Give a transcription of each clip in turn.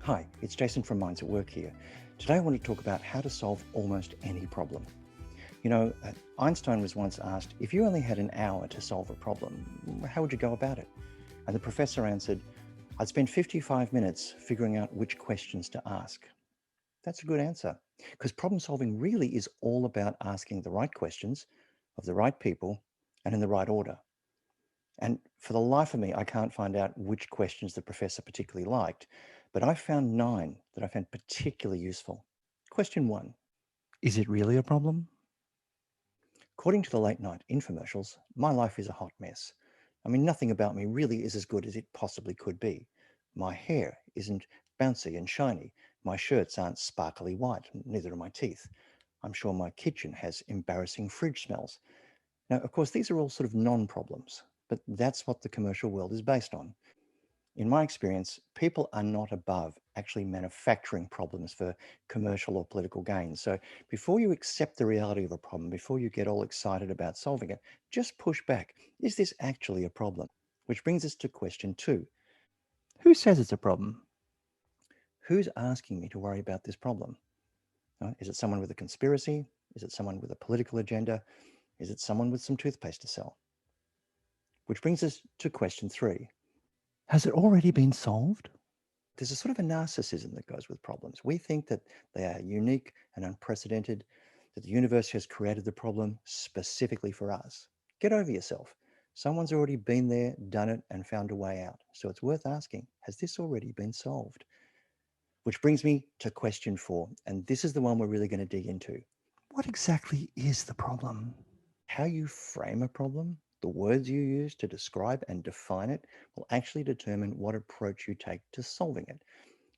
Hi, it's Jason from Minds at Work here. Today I want to talk about how to solve almost any problem. Einstein was once asked, if you only had an hour to solve a problem, how would you go about it? And the professor answered, I'd spend 55 minutes figuring out which questions to ask. That's a good answer, because problem solving really is all about asking the right questions of the right people and in the right order. And for the life of me, I can't find out which questions the professor particularly liked, but I found 9 that I found particularly useful. Question 1: is it really a problem? According to the late night infomercials, my life is a hot mess. I mean, nothing about me really is as good as it possibly could be. My hair isn't bouncy and shiny. My shirts aren't sparkly white, neither are my teeth. I'm sure my kitchen has embarrassing fridge smells. Now, of course, these are all sort of non problems, but that's what the commercial world is based on. In my experience, people are not above actually manufacturing problems for commercial or political gain. So before you accept the reality of a problem, before you get all excited about solving it, just push back. Is this actually a problem? Which brings us to question 2. Who says it's a problem? Who's asking me to worry about this problem? Is it someone with a conspiracy? Is it someone with a political agenda? Is it someone with some toothpaste to sell? Which brings us to question 3. Has it already been solved? There's a sort of a narcissism that goes with problems. We think that they are unique and unprecedented, that the universe has created the problem specifically for us. Get over yourself. Someone's already been there, done it, and found a way out. So it's worth asking, has this already been solved? Which brings me to question 4, and this is the one we're really going to dig into. What exactly is the problem? How you frame a problem, the words you use to describe and define it, will actually determine what approach you take to solving it.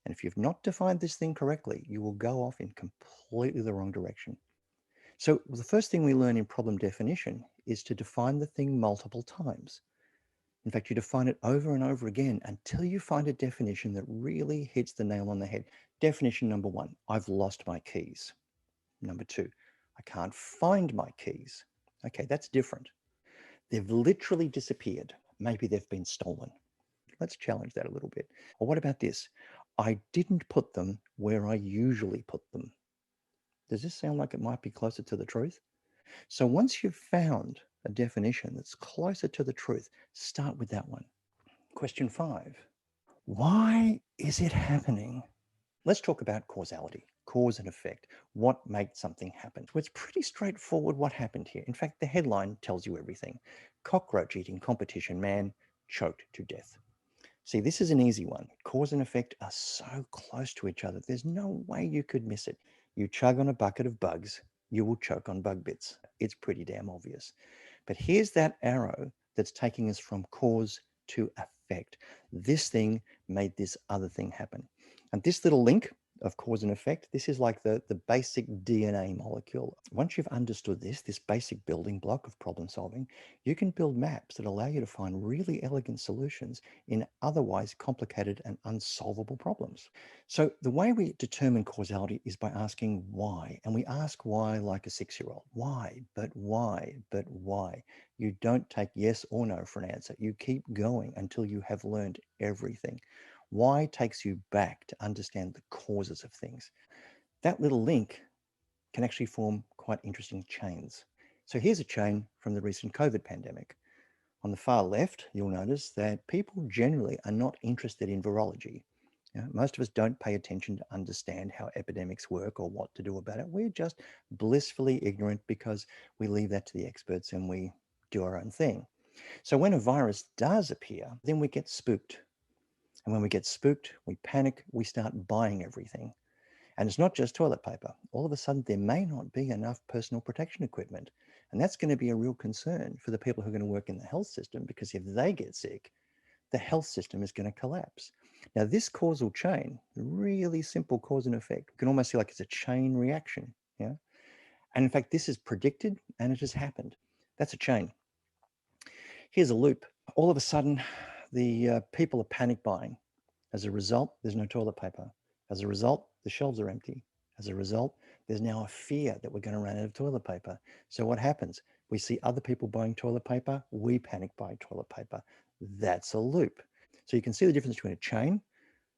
And if you've not defined this thing correctly, you will go off in completely the wrong direction. So, the first thing we learn in problem definition is to define the thing multiple times. In fact, you define it over and over again until you find a definition that really hits the nail on the head. Definition number 1: I've lost my keys. Number 2: I can't find my keys. Okay, that's different. They've literally disappeared. Maybe they've been stolen. Let's challenge that a little bit. Or what about this? I didn't put them where I usually put them. Does this sound like it might be closer to the truth? So once you've found a definition that's closer to the truth, start with that one. Question 5. Why is it happening? Let's talk about causality, cause and effect. What makes something happen? Well, it's pretty straightforward what happened here. In fact, the headline tells you everything. Cockroach eating competition man choked to death. See, this is an easy one. Cause and effect are so close to each other. There's no way you could miss it. You chug on a bucket of bugs, you will choke on bug bits. It's pretty damn obvious. But here's that arrow that's taking us from cause to effect. This thing made this other thing happen. And this little link of cause and effect, this is like the basic DNA molecule. Once you've understood this basic building block of problem solving, you can build maps that allow you to find really elegant solutions in otherwise complicated and unsolvable problems. So the way we determine causality is by asking why. And we ask why like a 6-year-old. Why? But why? But why? You don't take yes or no for an answer. You keep going until you have learned everything. Why takes you back to understand the causes of things. That little link can actually form quite interesting chains. So here's a chain from the recent COVID pandemic. On the far left, you'll notice that people generally are not interested in virology. Most of us don't pay attention to understand how epidemics work or what to do about it. We're just blissfully ignorant because we leave that to the experts and we do our own thing. So when a virus does appear, then we get spooked. And when we get spooked, we panic, we start buying everything. And it's not just toilet paper. All of a sudden, there may not be enough personal protection equipment. And that's going to be a real concern for the people who are going to work in the health system, because if they get sick, the health system is going to collapse. Now, this causal chain, really simple cause and effect, you can almost see like it's a chain reaction. Yeah. And in fact, this is predicted and it has happened. That's a chain. Here's a loop. All of a sudden, the people are panic buying. As a result, there's no toilet paper. As a result, the shelves are empty. As a result, there's now a fear that we're going to run out of toilet paper. So what happens? We see other people buying toilet paper. We panic buying toilet paper. That's a loop. So you can see the difference between a chain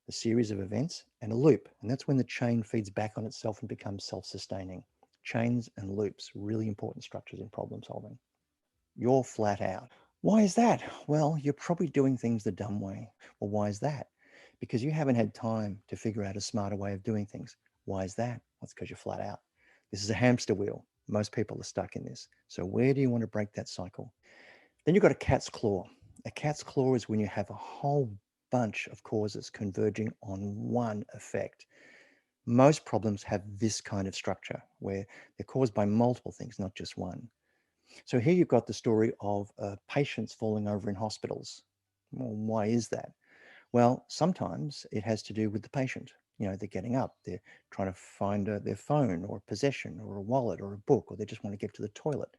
a series of events, and a loop. And that's when the chain feeds back on itself and becomes self-sustaining. Chains and loops, really important structures in problem solving. You're flat out. Why is that? Well, you're probably doing things the dumb way. Well, why is that? Because you haven't had time to figure out a smarter way of doing things. Why is that? Well, it's because you're flat out. This is a hamster wheel. Most people are stuck in this. So where do you want to break that cycle? Then you've got a cat's claw. A cat's claw is when you have a whole bunch of causes converging on one effect. Most problems have this kind of structure where they're caused by multiple things, not just one. So here you've got the story of patients falling over in hospitals. Well, why is that? Well, sometimes it has to do with the patient. They're getting up, they're trying to find their phone or a possession or a wallet or a book, or they just want to get to the toilet.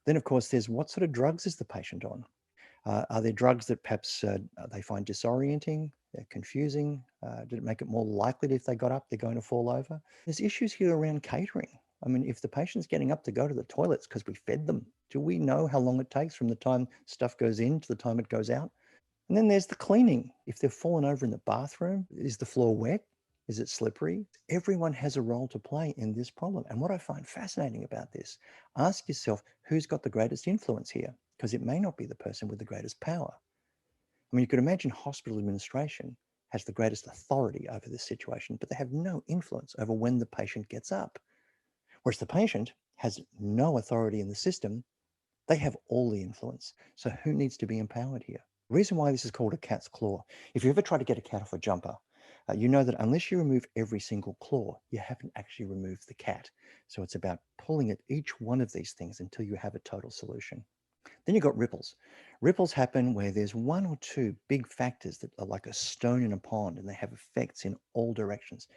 Then, of course, there's what sort of drugs is the patient on? Are there drugs that perhaps they find disorienting, they're confusing? Did it make it more likely that if they got up, they're going to fall over? There's issues here around catering. I mean, if the patient's getting up to go to the toilets because we fed them, do we know how long it takes from the time stuff goes in to the time it goes out? And then there's the cleaning. If they've fallen over in the bathroom, is the floor wet? Is it slippery? Everyone has a role to play in this problem. And what I find fascinating about this, ask yourself who's got the greatest influence here? Because it may not be the person with the greatest power. I mean, you could imagine hospital administration has the greatest authority over this situation, but they have no influence over when the patient gets up. Whereas the patient has no authority in the system, they have all the influence. So who needs to be empowered here? The reason why this is called a cat's claw, if you ever try to get a cat off a jumper, you know that unless you remove every single claw, you haven't actually removed the cat. So it's about pulling at each one of these things until you have a total solution. Then you've got ripples. Ripples happen where there's one or two big factors that are like a stone in a pond and they have effects in all directions.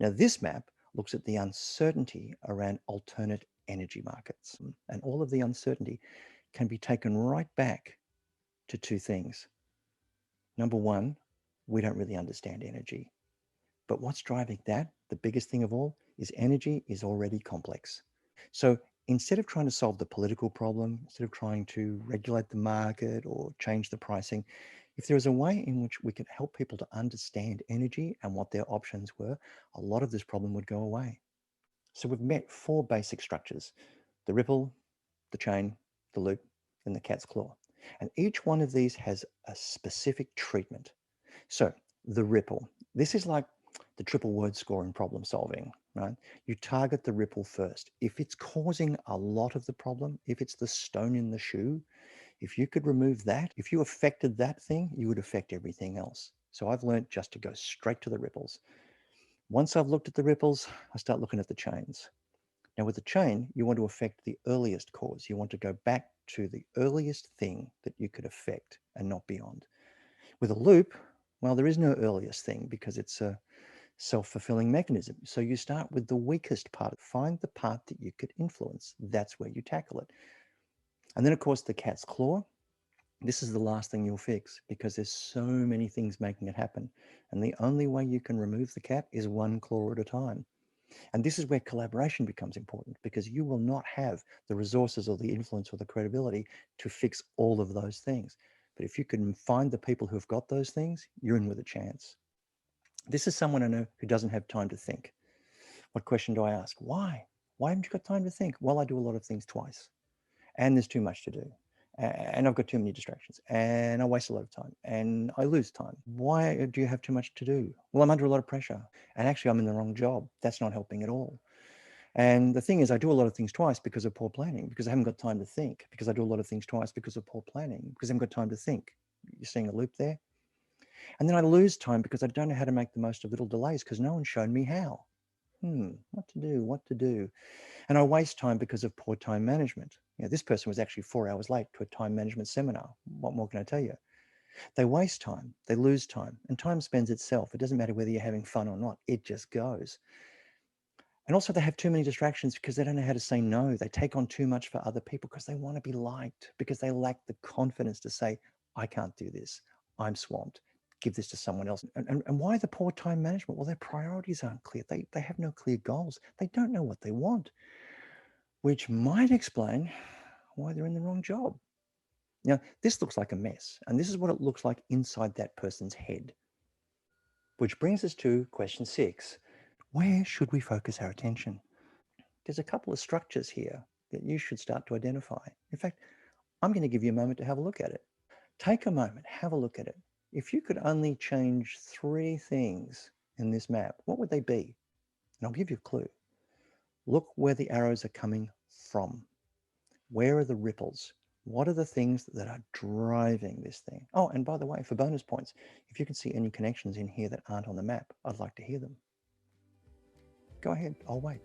Now, this map looks at the uncertainty around alternate energy markets. And all of the uncertainty can be taken right back to two things. Number one, we don't really understand energy. But what's driving that, the biggest thing of all, is energy is already complex. So instead of trying to solve the political problem, instead of trying to regulate the market or change the pricing, if there was a way in which we could help people to understand energy and what their options were, a lot of this problem would go away. So we've met four basic structures: the ripple, the chain, the loop, and the cat's claw. And each one of these has a specific treatment. So the ripple, this is like the triple word score in problem solving, right? You target the ripple first. If it's causing a lot of the problem, if it's the stone in the shoe, if you could remove that, if you affected that thing, you would affect everything else. So I've learned just to go straight to the ripples. Once I've looked at the ripples, I start looking at the chains. Now, with the chain, you want to affect the earliest cause. You want to go back to the earliest thing that you could affect and not beyond. With a loop, well, there is no earliest thing because it's a self-fulfilling mechanism. So you start with the weakest part. Find the part that you could influence. That's where you tackle it. And then, of course, the cat's claw. This is the last thing you'll fix because there's so many things making it happen. And the only way you can remove the cat is one claw at a time. And this is where collaboration becomes important because you will not have the resources or the influence or the credibility to fix all of those things. But if you can find the people who have got those things, you're in with a chance. This is someone I know who doesn't have time to think. What question do I ask? Why? Why haven't you got time to think? Well, I do a lot of things twice, and there's too much to do. And I've got too many distractions, and I waste a lot of time, and I lose time. Why do you have too much to do? Well, I'm under a lot of pressure, and actually, I'm in the wrong job. That's not helping at all. And the thing is, I do a lot of things twice because of poor planning, because I haven't got time to think, because I do a lot of things twice because of poor planning, because I haven't got time to think. You're seeing a loop there? And then I lose time because I don't know how to make the most of little delays because no one's shown me how. What to do, what to do. And I waste time because of poor time management. This person was actually 4 hours late to a time management seminar. What more can I tell you? They waste time, they lose time, and time spends itself. It doesn't matter whether you're having fun or not, it just goes. And also, they have too many distractions because they don't know how to say no. They take on too much for other people because they want to be liked, because they lack the confidence to say, I can't do this. I'm swamped. Give this to someone else. And why the poor time management? Well, their priorities aren't clear. They have no clear goals. They don't know what they want, which might explain why they're in the wrong job. Now, this looks like a mess, and this is what it looks like inside that person's head. Which brings us to question 6. Where should we focus our attention? There's a couple of structures here that you should start to identify. In fact, I'm going to give you a moment to have a look at it. Take a moment, have a look at it. If you could only change 3 things in this map, what would they be? And I'll give you a clue. Look where the arrows are coming from. Where are the ripples? What are the things that are driving this thing? Oh, and by the way, for bonus points, if you can see any connections in here that aren't on the map, I'd like to hear them. Go ahead, I'll wait.